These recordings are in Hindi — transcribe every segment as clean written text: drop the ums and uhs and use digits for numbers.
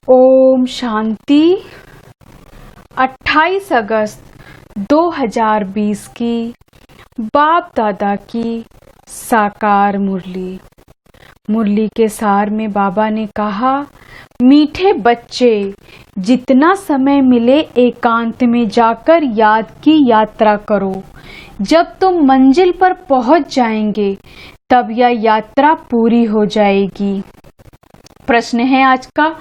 ओम शांति। 28 अगस्त 2020 की बाप दादा की साकार मुरली के सार में बाबा ने कहा, मीठे बच्चे, जितना समय मिले एकांत में जाकर याद की यात्रा करो। जब तुम मंजिल पर पहुंच जाएंगे तब यह यात्रा पूरी हो जाएगी। प्रश्न है आज का,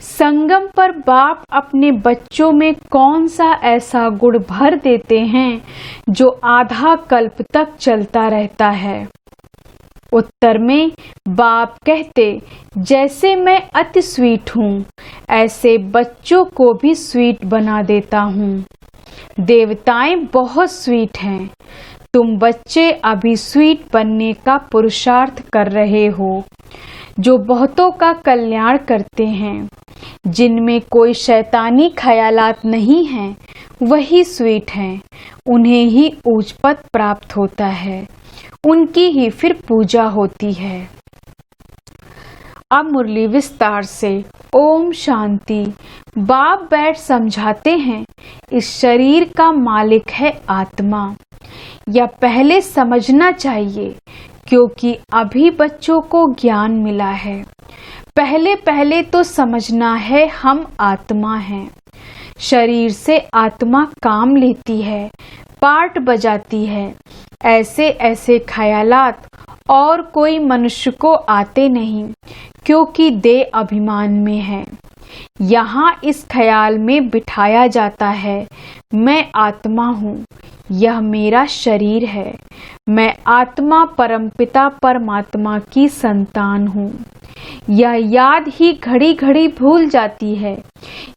संगम पर बाप अपने बच्चों में कौन सा ऐसा गुण भर देते हैं जो आधा कल्प तक चलता रहता है? उत्तर में बाप कहते, जैसे मैं अति स्वीट हूँ ऐसे बच्चों को भी स्वीट बना देता हूँ। देवताएं बहुत स्वीट हैं, तुम बच्चे अभी स्वीट बनने का पुरुषार्थ कर रहे हो। जो बहुतों का कल्याण करते हैं, जिनमें कोई शैतानी ख्यालात नहीं हैं, वही स्वीट हैं। उन्हें ही ऊंच पद प्राप्त होता है, उनकी ही फिर पूजा होती है। अब मुरली विस्तार से। ओम शांति। बाप बैठ समझाते हैं, इस शरीर का मालिक है आत्मा। यह पहले समझना चाहिए, क्योंकि अभी बच्चों को ज्ञान मिला है। पहले तो समझना है हम आत्मा हैं। शरीर से आत्मा काम लेती है, पार्ट बजाती है। ऐसे ख्यालात और कोई मनुष्य को आते नहीं, क्योंकि देह अभिमान में है। यहाँ इस ख्याल में बिठाया जाता है, मैं आत्मा हूँ, यह मेरा शरीर है। मैं आत्मा परमपिता परमात्मा की संतान हूँ। यह याद ही घड़ी घड़ी भूल जाती है।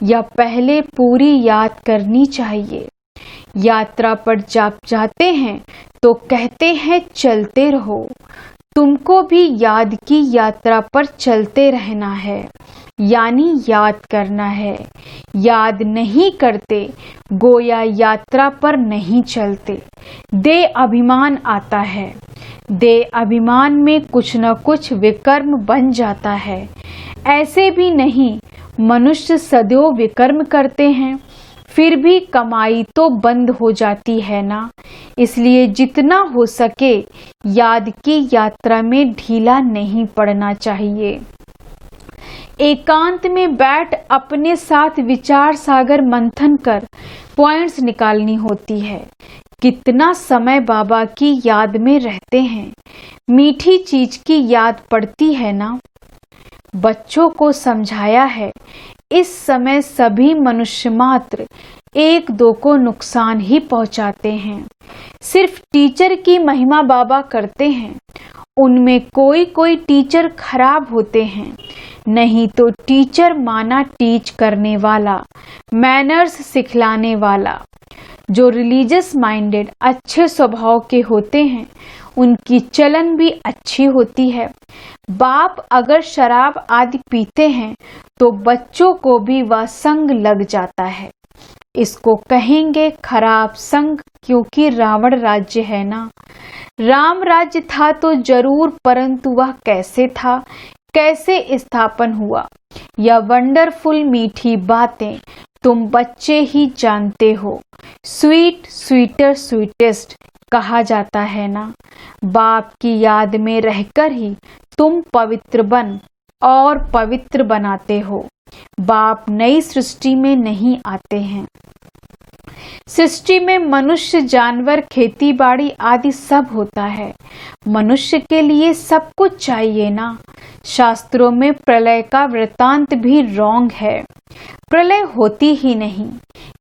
यह पहले पूरी याद करनी चाहिए। यात्रा पर जब जाते हैं तो कहते हैं चलते रहो। तुमको भी याद की यात्रा पर चलते रहना है, यानी याद करना है। याद नहीं करते गोया यात्रा पर नहीं चलते। देह अभिमान आता है, देह अभिमान में कुछ न कुछ विकर्म बन जाता है। ऐसे भी नहीं, मनुष्य सदैव विकर्म करते हैं, फिर भी कमाई तो बंद हो जाती है ना। इसलिए जितना हो सके याद की यात्रा में ढीला नहीं पड़ना चाहिए। एकांत में बैठ अपने साथ विचार सागर मंथन कर पॉइंट्स निकालनी होती है। कितना समय बाबा की याद में रहते हैं, मीठी चीज की याद पड़ती है ना। बच्चों को समझाया है, इस समय सभी मनुष्य मात्र एक दो को नुकसान ही पहुंचाते हैं। सिर्फ टीचर की महिमा बाबा करते हैं। उनमें कोई टीचर खराब होते हैं, नहीं तो टीचर माना टीच करने वाला, मैनर्स सिखलाने वाला। जो रिलीजियस माइंडेड अच्छे स्वभाव के होते हैं, उनकी चलन भी अच्छी होती है। बाप अगर शराब आदि पीते हैं तो बच्चों को भी वह संग लग जाता है। इसको कहेंगे खराब संग, क्योंकि रावण राज्य है ना। राम राज्य था तो जरूर, परंतु वह कैसे था, कैसे स्थापन हुआ, यह वंडरफुल मीठी बातें तुम बच्चे ही जानते हो। स्वीट स्वीटर स्वीटेस्ट कहा जाता है ना। बाप की याद में रहकर ही तुम पवित्र बन और पवित्र बनाते हो। बाप नई सृष्टि में नहीं आते हैं। सृष्टि में मनुष्य, जानवर, खेती बाड़ी आदि सब होता है। मनुष्य के लिए सब कुछ चाहिए ना। शास्त्रों में प्रलय का वृतांत भी रॉन्ग है। प्रलय होती ही नहीं,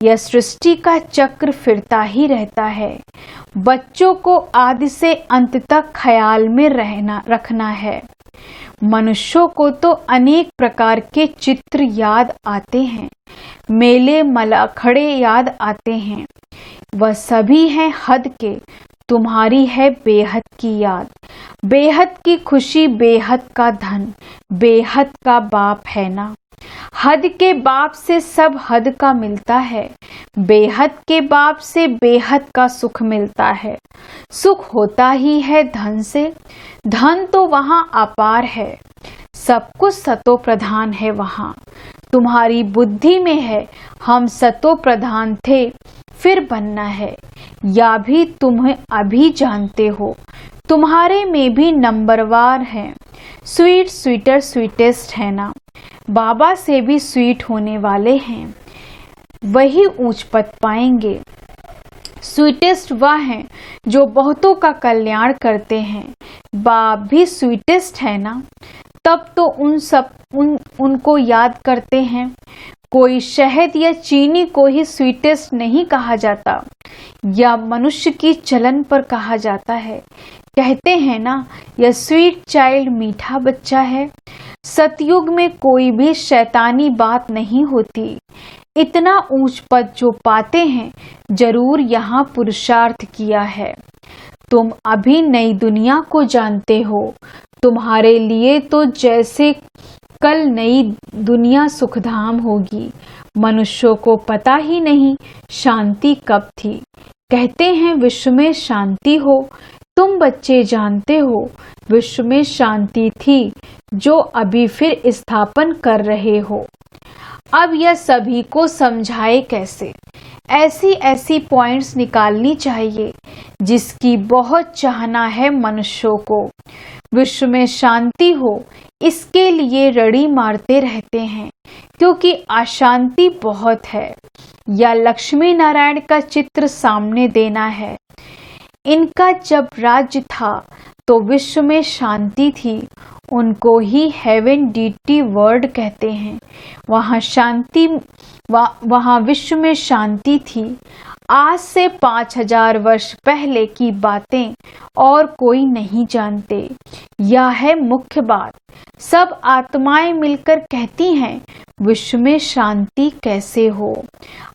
यह सृष्टि का चक्र फिरता ही रहता है। बच्चों को आदि से अंत तक ख्याल में रखना है। मनुष्यों को तो अनेक प्रकार के चित्र याद आते हैं, मेले मलाखड़े याद आते हैं। वह सभी हैं हद के, तुम्हारी है बेहद की याद। बेहद की खुशी, बेहद का धन, बेहद का बाप है ना। हद के बाप से सब हद का मिलता है, बेहद के बाप से बेहद का सुख मिलता है। सुख होता ही है धन से, धन तो वहाँ अपार है। सब कुछ सतो प्रधान है वहाँ। तुम्हारी बुद्धि में है हम सतो प्रधान थे फिर बनना है, या भी तुम्हें अभी जानते हो तुम्हारे में भी नंबरवार है। स्वीट स्वीटर स्वीटेस्ट है ना, बाबा से भी स्वीट होने वाले हैं, वही ऊंच पद पाएंगे। स्वीटेस्ट वह हैं जो बहुतों का कल्याण करते हैं, बाप भी स्वीटेस्ट है ना, तब तो उनको याद करते हैं। कोई शहद या चीनी को ही स्वीटेस्ट नहीं कहा जाता, या मनुष्य की चलन पर कहा जाता है। कहते हैं ना, यह स्वीट चाइल्ड मीठा बच्चा है। सतयुग में कोई भी शैतानी बात नहीं होती। इतना ऊंच पद जो पाते हैं जरूर यहाँ पुरुषार्थ किया है। तुम अभी नई दुनिया को जानते हो, तुम्हारे लिए तो जैसे कल नई दुनिया सुखधाम होगी। मनुष्यों को पता ही नहीं शांति कब थी। कहते हैं विश्व में शांति हो, तुम बच्चे जानते हो विश्व में शांति थी जो अभी फिर स्थापन कर रहे हो। अब यह सभी को समझाए कैसे? ऐसी ऐसी पॉइंट्स निकालनी चाहिए जिसकी बहुत चाहना है मनुष्यों को। विश्व में शांति हो इसके लिए रड़ी मारते रहते हैं क्योंकि अशांति बहुत है। या लक्ष्मी नारायण का चित्र सामने देना है। इनका जब राज्य था तो विश्व में शांति थी, उनको ही हेवन डीटी वर्ड कहते हैं। वहाँ विश्व में शांति थी। आज से 5000 वर्ष पहले की बातें और कोई नहीं जानते। यह है मुख्य बात। सब आत्माएं मिलकर कहती हैं विश्व में शांति कैसे हो।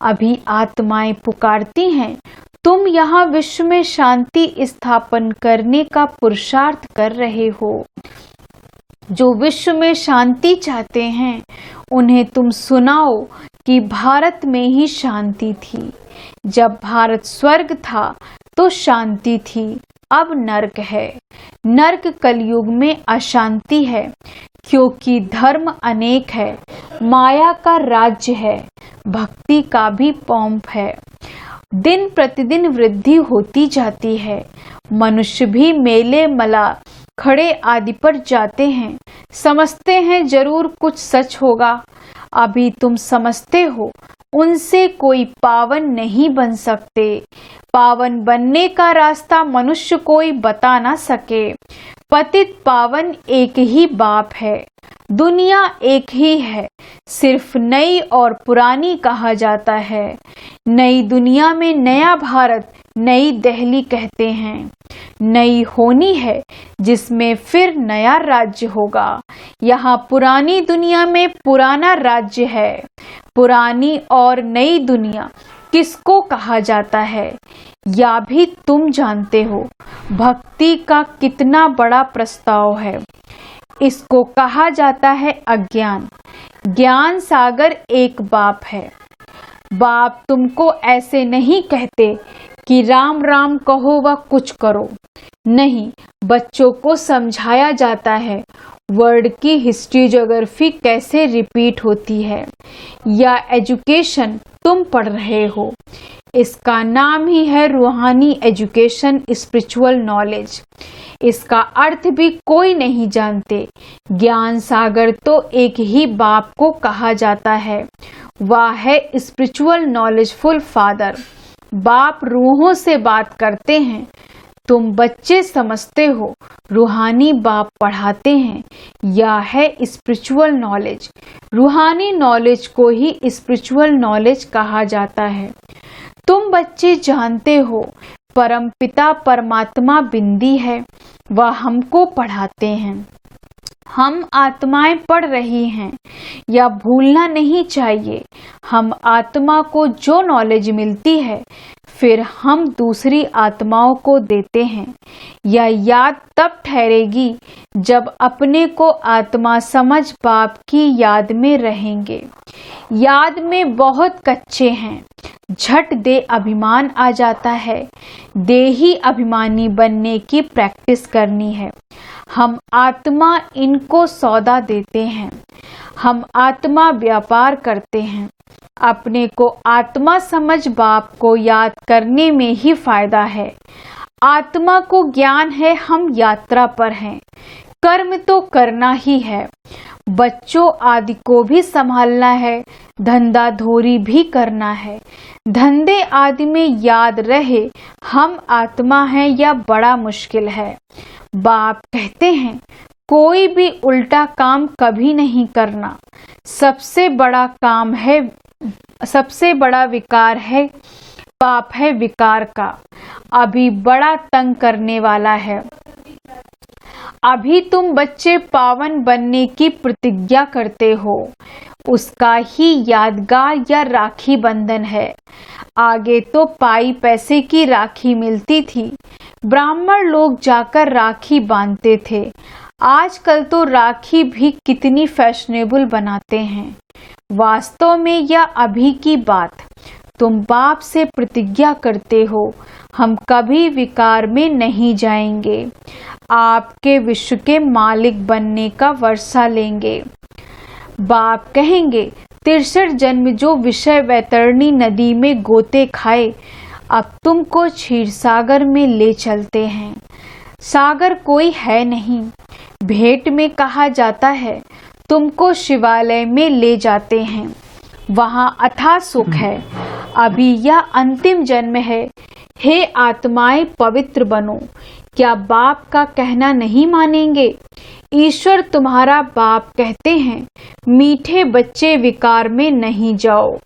अभी आत्माएं पुकारती हैं तुम यहाँ विश्व में शांति स्थापन करने का पुरुषार्थ कर रहे हो। जो विश्व में शांति चाहते हैं उन्हें तुम सुनाओ कि भारत में ही शांति थी। जब भारत स्वर्ग था तो शांति थी, अब नर्क है। नर्क कलयुग में अशांति है क्योंकि धर्म अनेक है, माया का राज्य है, भक्ति का भी पोंप है। दिन प्रतिदिन वृद्धि होती जाती है। मनुष्य भी मेले मला खड़े आदि पर जाते हैं, समझते हैं जरूर कुछ सच होगा। अभी तुम समझते हो उनसे कोई पावन नहीं बन सकते। पावन बनने का रास्ता मनुष्य कोई बता ना सके। पतित पावन एक ही बाप है, दुनिया एक ही है, सिर्फ नई और पुरानी कहा जाता है। नई दुनिया में नया भारत, नई दिल्ली कहते हैं। नई होनी है जिसमें फिर नया राज्य होगा। यहाँ पुरानी दुनिया में पुराना राज्य है। पुरानी और नई दुनिया किसको कहा जाता है या भी तुम जानते हो। भक्ति का कितना बड़ा प्रस्ताव है। इसको कहा जाता है अज्ञान। ज्ञान सागर एक बाप है। बाप तुमको ऐसे नहीं कहते कि राम राम कहो व कुछ करो। नहीं, बच्चों को समझाया जाता है वर्ड की हिस्ट्री ज्योग्राफी कैसे रिपीट होती है। या एजुकेशन तुम पढ़ रहे हो, इसका नाम ही है रूहानी एजुकेशन, स्पिरिचुअल नॉलेज। इसका अर्थ भी कोई नहीं जानते। ज्ञान सागर तो एक ही बाप को कहा जाता है, वह है स्पिरिचुअल नॉलेजफुल फादर। बाप रूहों से बात करते हैं, तुम बच्चे समझते हो रूहानी बाप पढ़ाते हैं। यह है स्पिरिचुअल नॉलेज। रूहानी नॉलेज को ही स्पिरिचुअल नॉलेज कहा जाता है। तुम बच्चे जानते हो परमपिता परमात्मा बिंदी है, वह हमको पढ़ाते हैं। हम आत्माएं पढ़ रही हैं, या भूलना नहीं चाहिए। हम आत्मा को जो नॉलेज मिलती है फिर हम दूसरी आत्माओं को देते हैं। यह याद तब ठहरेगी जब अपने को आत्मा समझ बाप की याद में रहेंगे। याद में बहुत कच्चे हैं, झट दे अभिमान आ जाता है। देही अभिमानी बनने की प्रैक्टिस करनी है। हम आत्मा इनको सौदा देते हैं, हम आत्मा व्यापार करते हैं। अपने को आत्मा समझ बाप को याद करने में ही फायदा है। आत्मा को ज्ञान है हम यात्रा पर हैं, कर्म तो करना ही है। बच्चों आदि को भी संभालना है, धंधा धोरी भी करना है। धंधे आदि में याद रहे हम आत्मा हैं या बड़ा मुश्किल है। बाप कहते हैं कोई भी उल्टा काम कभी नहीं करना। सबसे बड़ा विकार है पाप है विकार का। अभी बड़ा तंग करने वाला है। अभी तुम बच्चे पावन बनने की प्रतिज्ञा करते हो, उसका ही यादगार या राखी बंधन है। आगे तो पाई पैसे की राखी मिलती थी, ब्राह्मण लोग जाकर राखी बांधते थे। आजकल तो राखी भी कितनी फैशनेबल बनाते हैं। वास्तव में यह अभी की बात। तुम बाप से प्रतिज्ञा करते हो हम कभी विकार में नहीं जाएंगे, आपके विश्व के मालिक बनने का वर्षा लेंगे। बाप कहेंगे 63 जन्म जो विषय वैतरणी नदी में गोते खाए, अब तुमको क्षीर सागर में ले चलते हैं। सागर कोई है नहीं, भेंट में कहा जाता है। तुमको शिवालय में ले जाते हैं, वहां अथाह सुख है। अभी यह अंतिम जन्म है। हे आत्माएं पवित्र बनो। क्या बाप का कहना नहीं मानेंगे? ईश्वर तुम्हारा बाप कहते हैं मीठे बच्चे विकार में नहीं जाओ।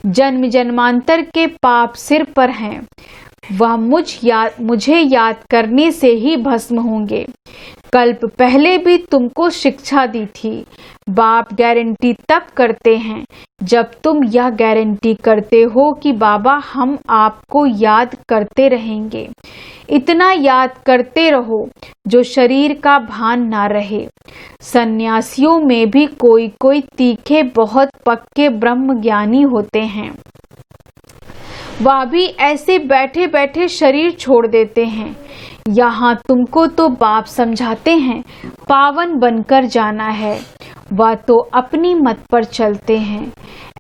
जन्म जन्मांतर के पाप सिर पर हैं, वह मुझे याद करने से ही भस्म होंगे। कल्प पहले भी तुमको शिक्षा दी थी। बाप गारंटी तब करते हैं जब तुम यह गारंटी करते हो कि बाबा हम आपको याद करते रहेंगे। इतना याद करते रहो जो शरीर का भान ना रहे। सन्यासियों में भी कोई कोई तीखे बहुत पक्के ब्रह्म ज्ञानी होते हैं, वह भी ऐसे बैठे बैठे शरीर छोड़ देते हैं। यहाँ तुमको तो बाप समझाते हैं पावन बनकर जाना है, वह तो अपनी मत पर चलते हैं।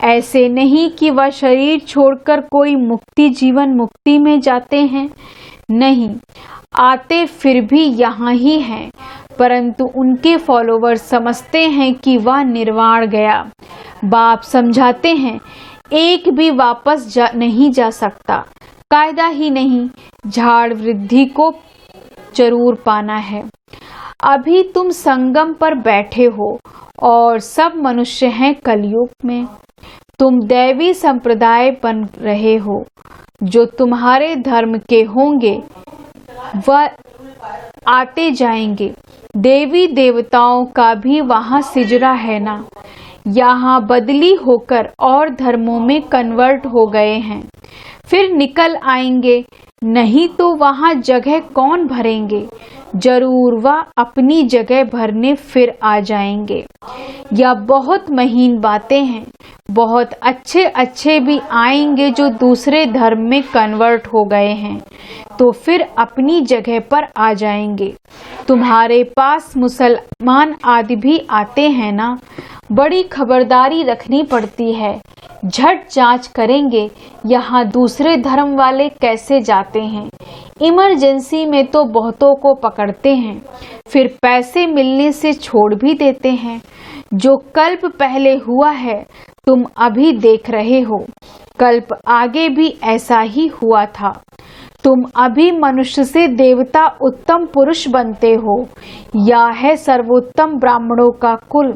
ऐसे नहीं कि वह शरीर छोड़कर कोई मुक्ति जीवन मुक्ति में जाते हैं, नहीं, आते फिर भी यहाँ ही हैं, परंतु उनके फॉलोवर्स समझते हैं कि वह निर्वाण गया। बाप समझाते हैं एक भी वापस नहीं जा सकता, कायदा ही नहीं, झाड़ वृद्धि को जरूर पाना है। अभी तुम संगम पर बैठे हो और सब मनुष्य हैं कलयुग में। तुम दैवी संप्रदाय बन रहे हो। जो तुम्हारे धर्म के होंगे वह आते जाएंगे। देवी देवताओं का भी वहाँ सिजरा है ना। यहाँ बदली होकर और धर्मों में कन्वर्ट हो गए हैं, फिर निकल आएंगे, नहीं तो वहाँ जगह कौन भरेंगे। जरूर वह अपनी जगह भरने फिर आ जाएंगे। यह बहुत महीन बातें हैं। बहुत अच्छे अच्छे भी आएंगे जो दूसरे धर्म में कन्वर्ट हो गए हैं, तो फिर अपनी जगह पर आ जाएंगे। तुम्हारे पास मुसलमान आदि भी आते हैं ना। बड़ी खबरदारी रखनी पड़ती है। झट जांच करेंगे यहाँ दूसरे धर्म वाले कैसे जाते हैं। इमरजेंसी में तो बहुतों को पकड़ते हैं, फिर पैसे मिलने से छोड़ भी देते हैं। जो कल्प पहले हुआ है तुम अभी देख रहे हो, कल्प आगे भी ऐसा ही हुआ था। तुम अभी मनुष्य से देवता उत्तम पुरुष बनते हो। यह है सर्वोत्तम ब्राह्मणों का कुल।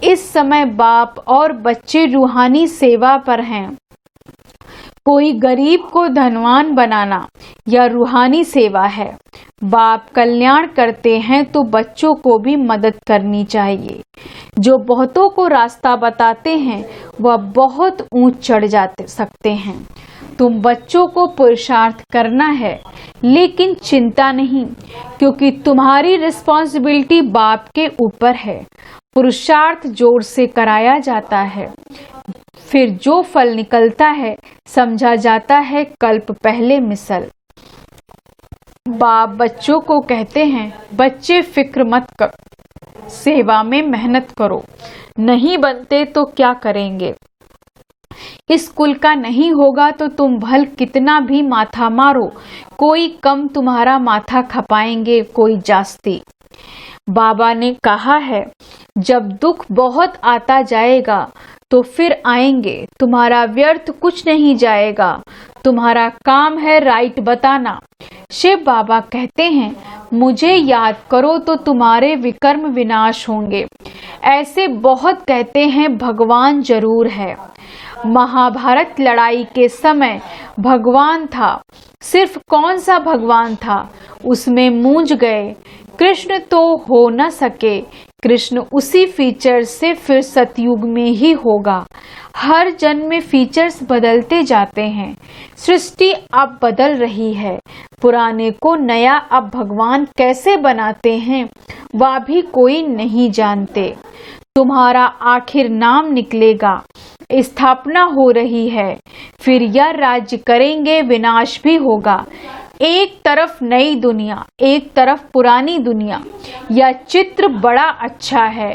इस समय बाप और बच्चे रूहानी सेवा पर हैं। कोई गरीब को धनवान बनाना यह रूहानी सेवा है। बाप कल्याण करते हैं तो बच्चों को भी मदद करनी चाहिए। जो बहुतों को रास्ता बताते हैं वह बहुत ऊंच चढ़ सकते हैं। तुम बच्चों को पुरुषार्थ करना है, लेकिन चिंता नहीं, क्योंकि तुम्हारी रिस्पॉन्सिबिलिटी बाप के ऊपर है। पुरुषार्थ जोर से कराया जाता है। फिर जो फल निकलता है समझा जाता है कल्प पहले मिसल। बाप बच्चों को कहते हैं, बच्चे फिक्र मत करो, सेवा में मेहनत करो, नहीं बनते तो क्या करेंगे। इस कुल का नहीं होगा तो तुम भल कितना भी माथा मारो, कोई कम तुम्हारा माथा खपाएंगे, कोई जास्ती। बाबा ने कहा है, जब दुख बहुत आता जाएगा तो फिर आएंगे, तुम्हारा व्यर्थ कुछ नहीं जाएगा, तुम्हारा काम है राइट बताना। शिव बाबा कहते हैं, मुझे याद करो तो तुम्हारे विकर्म विनाश होंगे। ऐसे बहुत कहते हैं भगवान जरूर है। महाभारत लड़ाई के समय भगवान था, सिर्फ कौन सा भगवान था, उसमें मूंझ गए। कृष्ण तो हो न सके, कृष्ण उसी फीचर से फिर सतयुग में ही होगा। हर जन्म में फीचर्स बदलते जाते हैं। सृष्टि अब बदल रही है, पुराने को नया अब भगवान कैसे बनाते हैं वह भी कोई नहीं जानते। तुम्हारा आखिर नाम निकलेगा, स्थापना हो रही है, फिर यह राज्य करेंगे, विनाश भी होगा। एक तरफ नई दुनिया, एक तरफ पुरानी दुनिया, यह चित्र बड़ा अच्छा है।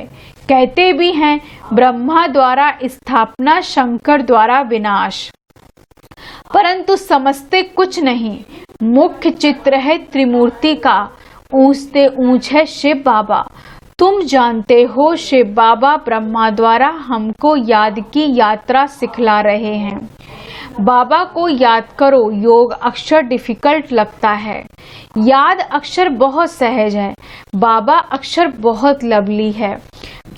कहते भी हैं ब्रह्मा द्वारा स्थापना, शंकर द्वारा विनाश, परंतु समझते कुछ नहीं। मुख्य चित्र है त्रिमूर्ति का, ऊंचते ऊंच है शिव बाबा। तुम जानते हो शिव बाबा ब्रह्मा द्वारा हमको याद की यात्रा सिखला रहे हैं। बाबा को याद करो, योग अक्षर डिफिकल्ट लगता है, याद अक्षर बहुत सहज है। बाबा अक्षर बहुत लवली है,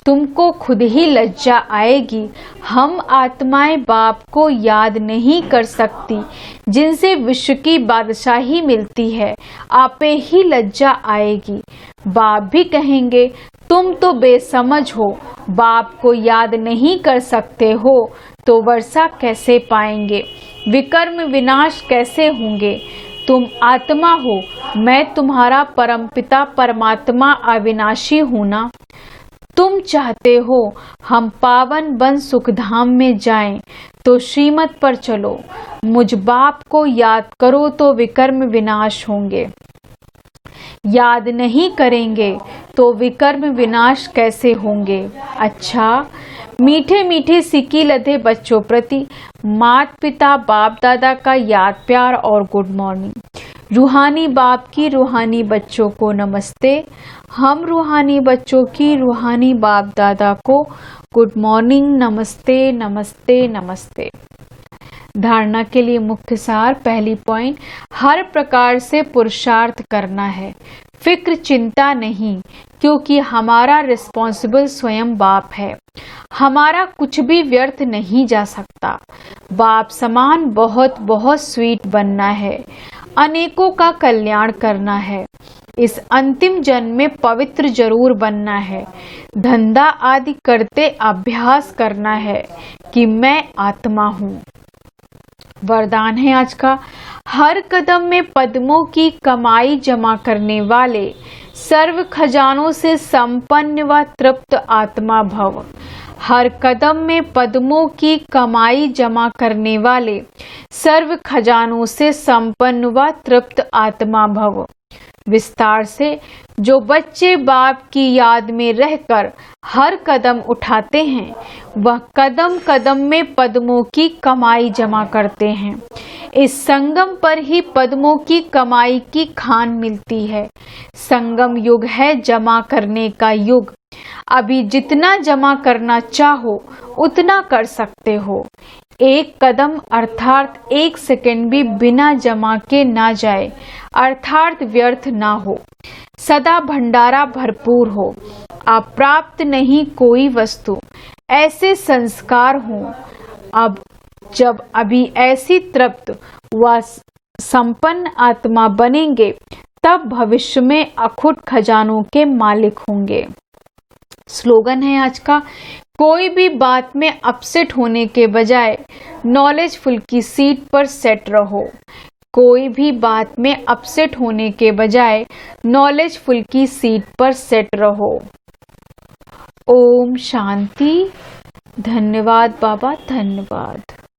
तुमको खुद ही लज्जा आएगी। हम आत्माएं बाप को याद नहीं कर सकती, जिनसे विश्व की बादशाही मिलती है, आपे ही लज्जा आएगी। बाप भी कहेंगे, तुम तो बेसमझ हो, बाप को याद नहीं कर सकते हो तो वर्षा कैसे पाएंगे, विकर्म विनाश कैसे होंगे। तुम आत्मा हो, मैं तुम्हारा परमपिता परमात्मा अविनाशी हूं ना। तुम चाहते हो हम पावन बन सुखधाम में जाएं, तो श्रीमत पर चलो। मुझ बाप को याद करो तो विकर्म विनाश होंगे। याद नहीं करेंगे तो विकर्म विनाश कैसे होंगे। अच्छा, मीठे मीठे सिक्की लदे बच्चों प्रति माता पिता बाप दादा का याद प्यार और गुड मॉर्निंग। रूहानी बाप की रूहानी बच्चों को नमस्ते। हम रूहानी बच्चों की रूहानी बाप दादा को गुड मॉर्निंग, नमस्ते नमस्ते नमस्ते। धारणा के लिए मुख्य सार, पहली पॉइंट, हर प्रकार से पुरुषार्थ करना है, फिक्र चिंता नहीं, क्योंकि हमारा रिस्पॉन्सिबल स्वयं बाप है। हमारा कुछ भी व्यर्थ नहीं जा सकता। बाप समान बहुत बहुत स्वीट बनना है, अनेकों का कल्याण करना है। इस अंतिम जन्म में पवित्र जरूर बनना है। धंधा आदि करते अभ्यास करना है कि मैं आत्मा हूँ। वरदान है आज का, हर कदम में पद्मों की कमाई जमा करने वाले सर्व खजानों से संपन्न व तृप्त आत्मा भव। हर कदम में पद्मों की कमाई जमा करने वाले सर्व खजानों से संपन्न व तृप्त आत्मा भव। विस्तार से, जो बच्चे बाप की याद में रहकर हर कदम उठाते हैं, वह कदम कदम में पद्मों की कमाई जमा करते हैं। इस संगम पर ही पद्मों की कमाई की खान मिलती है। संगम युग है जमा करने का युग। अभी जितना जमा करना चाहो उतना कर सकते हो। एक कदम अर्थात एक सेकंड भी बिना जमा के ना जाए, अर्थात व्यर्थ ना हो। सदा भंडारा भरपूर हो, अप्राप्त नहीं कोई वस्तु। ऐसे संस्कार हों। अब जब अभी ऐसी तृप्त व संपन्न आत्मा बनेंगे, तब भविष्य में अखुट खजानों के मालिक होंगे। स्लोगन है आज का, कोई भी बात में अपसेट होने के बजाय नॉलेजफुल की सीट पर सेट रहो। कोई भी बात में अपसेट होने के बजाय नॉलेजफुल की सीट पर सेट रहो। ओम शांति। धन्यवाद बाबा, धन्यवाद।